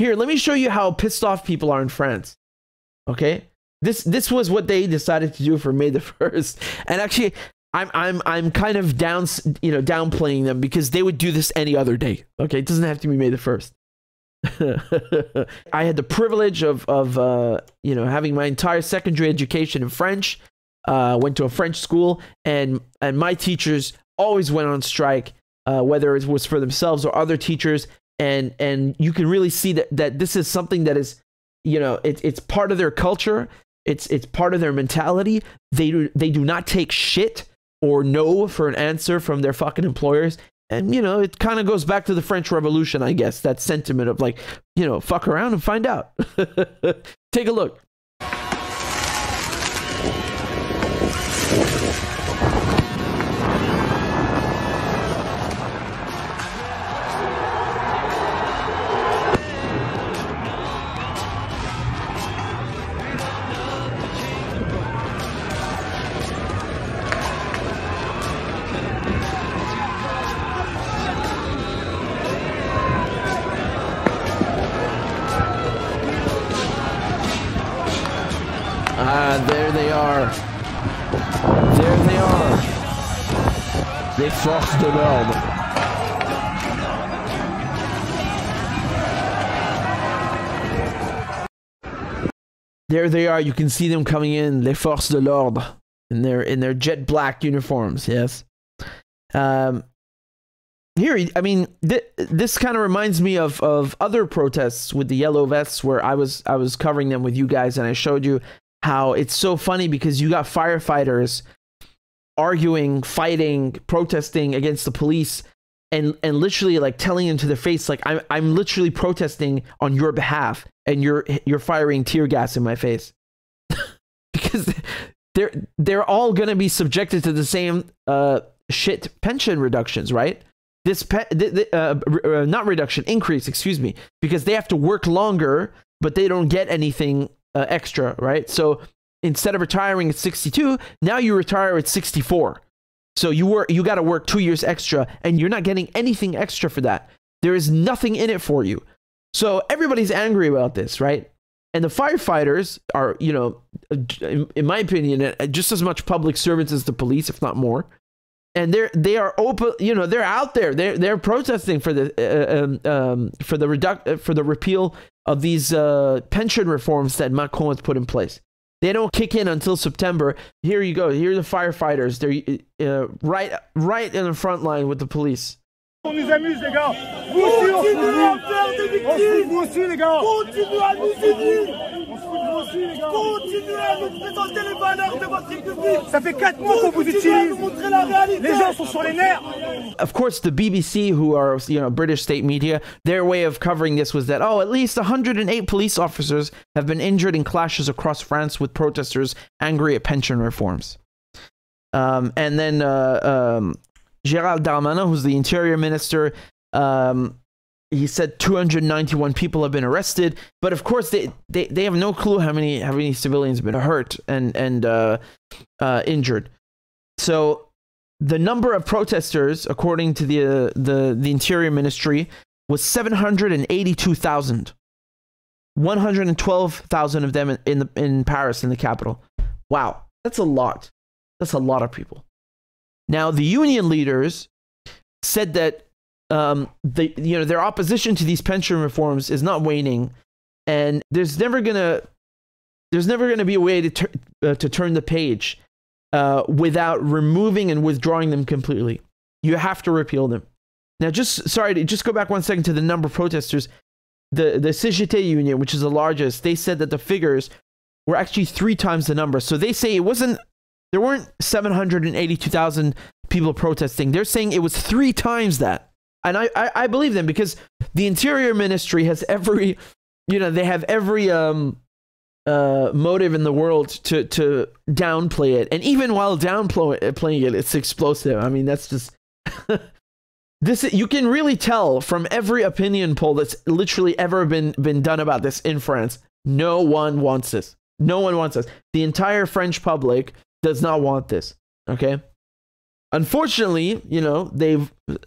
Here, let me show you how pissed off people are in France. Okay, this was what they decided to do for May the 1st, and actually, I'm kind of downplaying them because they would do this any other day. Okay, it doesn't have to be May the 1st. I had the privilege of having my entire secondary education in French. Went to a French school, and my teachers always went on strike, whether it was for themselves or other teachers. And you can really see that this is something that is, it's part of their culture. It's part of their mentality. They do not take shit or no for an answer from their fucking employers. And, it kind of goes back to the French Revolution, I guess, that sentiment of like, fuck around and find out. Take a look. There they are. There they are. Les forces de l'ordre. There they are. You can see them coming in. Les forces de l'ordre in their jet black uniforms. Yes. Here, I mean, this kind of reminds me of other protests with the yellow vests, where I was covering them with you guys, and I showed you how it's so funny because you got firefighters arguing, fighting, protesting against the police, and literally like telling them to their face, like, I'm literally protesting on your behalf, and you're firing tear gas in my face. Because they're all gonna be subjected to the same shit pension reductions, right? Not reduction, increase, excuse me, because they have to work longer, but they don't get anything extra, right? So instead of retiring at 62, now you retire at 64. So you got to work 2 years extra, and you're not getting anything extra for that. There is nothing in it for you. So everybody's angry about this, right? And the firefighters are, in my opinion, just as much public servants as the police, if not more. And they are open, they're out there. They're protesting for the repeal of these pension reforms that Macron has put in place. They don't kick in until September. Here you go. Here are the firefighters. They're right in the front line with the police. On nous amuse, les gars. Vous aussi, on se fout. Vous aussi, les gars. Continuez à nous aider. On se fout de vous aussi, les gars. Continuez à nous présenter les valeurs de votre République. Ça fait 4 mois qu'on vous utilise. Les gens sont sur les nerfs. Of course, the BBC, who are, British state media, their way of covering this was that, at least 108 police officers have been injured in clashes across France with protesters angry at pension reforms. And then Gérald Darmanin, who's the interior minister, he said 291 people have been arrested, but of course they have no clue how many civilians have been hurt and injured. So the number of protesters, according to the interior ministry, was 782,000. 112,000 of them in Paris, in the capital. Wow, that's a lot. That's a lot of people. Now, the union leaders said that their opposition to these pension reforms is not waning, and there's never gonna be a way to turn the page without removing and withdrawing them completely. You have to repeal them. Now, just go back 1 second to the number of protesters. The CGT union, which is the largest, they said that the figures were actually 3 times the number. So they say there weren't 782,000 people protesting. They're saying it was 3 times that. And I believe them, because the Interior Ministry has every motive in the world to downplay it. And even while downplaying it, it's explosive. I mean, that's just... you can really tell from every opinion poll that's literally ever been done about this in France. No one wants this. No one wants this. The entire French public does not want this. Okay? Unfortunately, you know,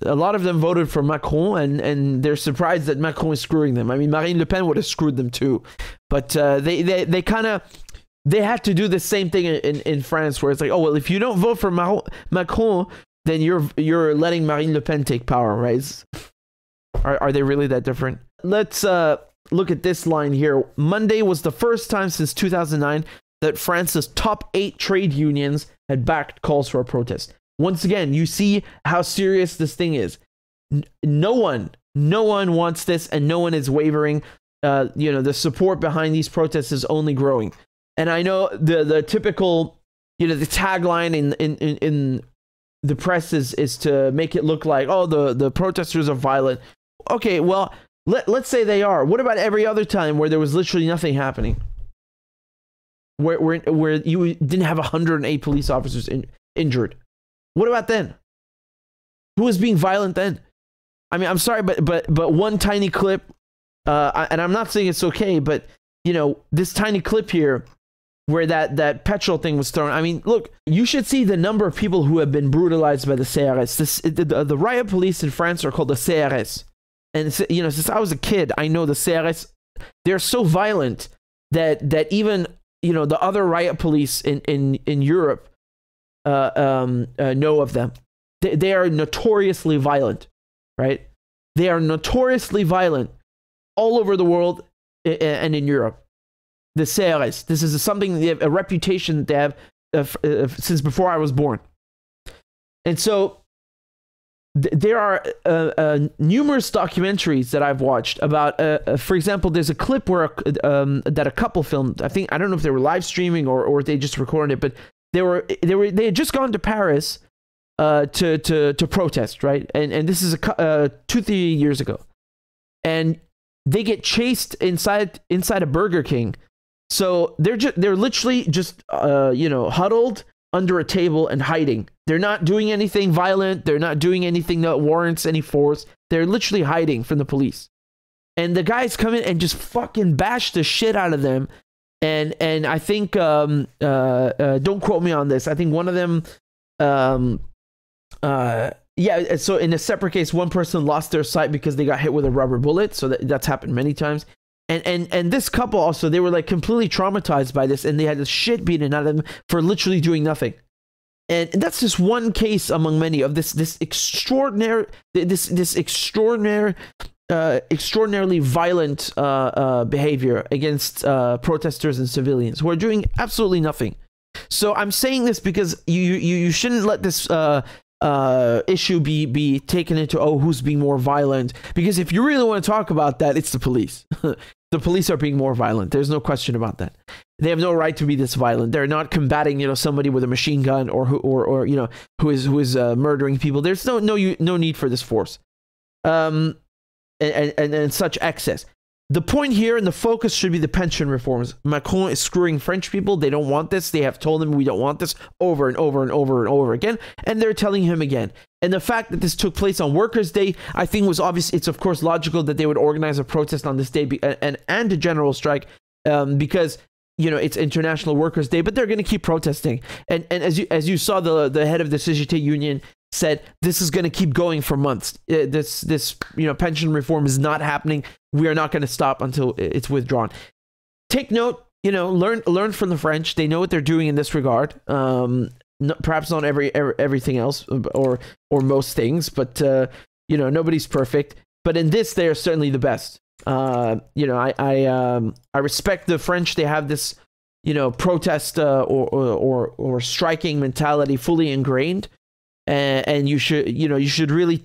a lot of them voted for Macron, and they're surprised that Macron is screwing them. I mean, Marine Le Pen would have screwed them too, but they kind of had to do the same thing in France, where it's like, oh well, if you don't vote for Macron, then you're letting Marine Le Pen take power, right? Are they really that different? Let's look at this line here. Monday was the first time since 2009 that France's top 8 trade unions had backed calls for a protest. Once again, you see how serious this thing is. No one wants this, and no one is wavering. You know, the support behind these protests is only growing. And I know the typical, you know, the tagline in the press is to make it look like, oh, the protesters are violent. Okay, well, let's say they are. What about every other time where there was literally nothing happening? Where you didn't have 108 police officers injured? What about then? Who was being violent then? I mean, I'm sorry, but one tiny clip, and I'm not saying it's okay, but you know, this tiny clip here where that petrol thing was thrown. I mean, look, you should see the number of people who have been brutalized by the CRS. The riot police in France are called the CRS, and you know, since I was a kid, I know the CRS. They're so violent that even, you know, the other riot police in Europe know of them. They are notoriously violent, right? They are notoriously violent all over the world and in Europe. The CRS. This is something they have a reputation that they have since before I was born. And so there are numerous documentaries that I've watched about, for example, there's a clip where that a couple filmed. I don't know if they were live streaming or they just recorded it, but they had just gone to Paris to protest, right? And this is 2-3 years ago, and they get chased inside a Burger King. So they're literally just you know, huddled under a table and hiding. They're not doing anything violent. They're not doing anything that warrants any force. They're literally hiding from the police. And the guys come in and just fucking bash the shit out of them. And I think don't quote me on this. I think one of them yeah, so in a separate case, one person lost their sight because they got hit with a rubber bullet. So that's happened many times. And this couple also, they were like completely traumatized by this, and they had the shit beaten out of them for literally doing nothing. And that's just one case among many of this extraordinary extraordinarily violent behavior against protesters and civilians who are doing absolutely nothing. So I'm saying this because you shouldn't let this issue be taken into, oh, who's being more violent, because if you really want to talk about that, it's the police. The police are being more violent. There's no question about that. They have no right to be this violent. They're not combating, you know, somebody with a machine gun or you know, who is murdering people. There's no need for this force and such excess. The point here and the focus should be the pension reforms. Macron is screwing French people. They don't want this. They have told him we don't want this over and over and over and over again. And they're telling him again. And the fact that this took place on Workers' Day, I think was obvious. It's of course logical that they would organize a protest on this day and a general strike because, you know, it's International Workers' Day, but they're going to keep protesting. And as you saw, the head of the CGT union said this is going to keep going for months. This you know, pension reform is not happening. We are not going to stop until it's withdrawn. Take note, you know, learn from the French. They know what they're doing in this regard. Perhaps not everything else or most things, but you know, nobody's perfect. But in this, they are certainly the best. You know, I respect the French. They have this, you know, protest or striking mentality fully ingrained. And you should really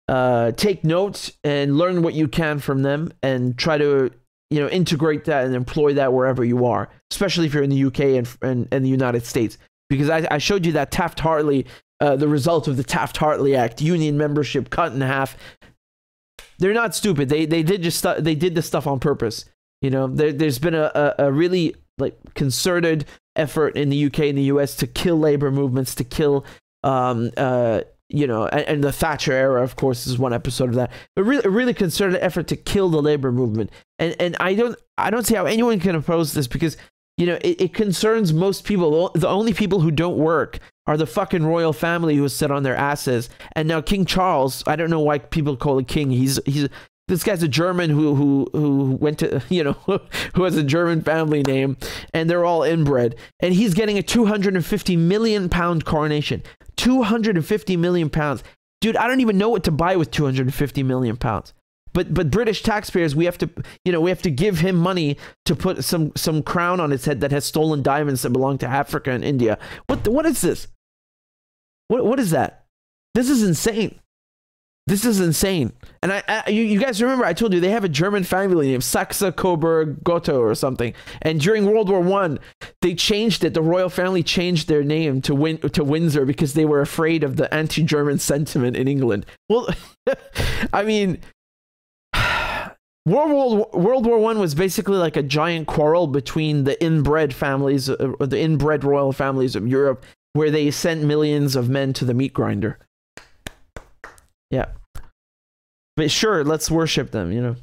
take notes and learn what you can from them and try to, you know, integrate that and employ that wherever you are, especially if you're in the UK and the United States. Because I showed you that Taft-Hartley, the result of the Taft-Hartley Act, union membership cut in half. They're not stupid. They did this stuff on purpose. You know, there's been a really like concerted effort in the UK and the US to kill labor movements, to kill you know, and the Thatcher era, of course, is one episode of that. A really concerted effort to kill the labor movement. And I don't see how anyone can oppose this, because, you know, it concerns most people. The only people who don't work are the fucking royal family who sit on their asses. And now King Charles, I don't know why people call it king. He's this guy's a German who went to, you know, who has a German family name, and they're all inbred. And he's getting a 250 million pound coronation. 250 million pounds. Dude, I don't even know what to buy with 250 million pounds. But British taxpayers, we have to give him money to put some crown on his head that has stolen diamonds that belong to Africa and India. What is this? What is that? This is insane. This is insane. And you guys remember I told you they have a German family name, Saxe Coburg Gotto or something. And during World War I, they changed it. The royal family changed their name to Windsor because they were afraid of the anti-German sentiment in England. Well, I mean, World War I was basically like a giant quarrel between the inbred families, the inbred royal families of Europe, where they sent millions of men to the meat grinder. Yeah. But sure, let's worship them, you know.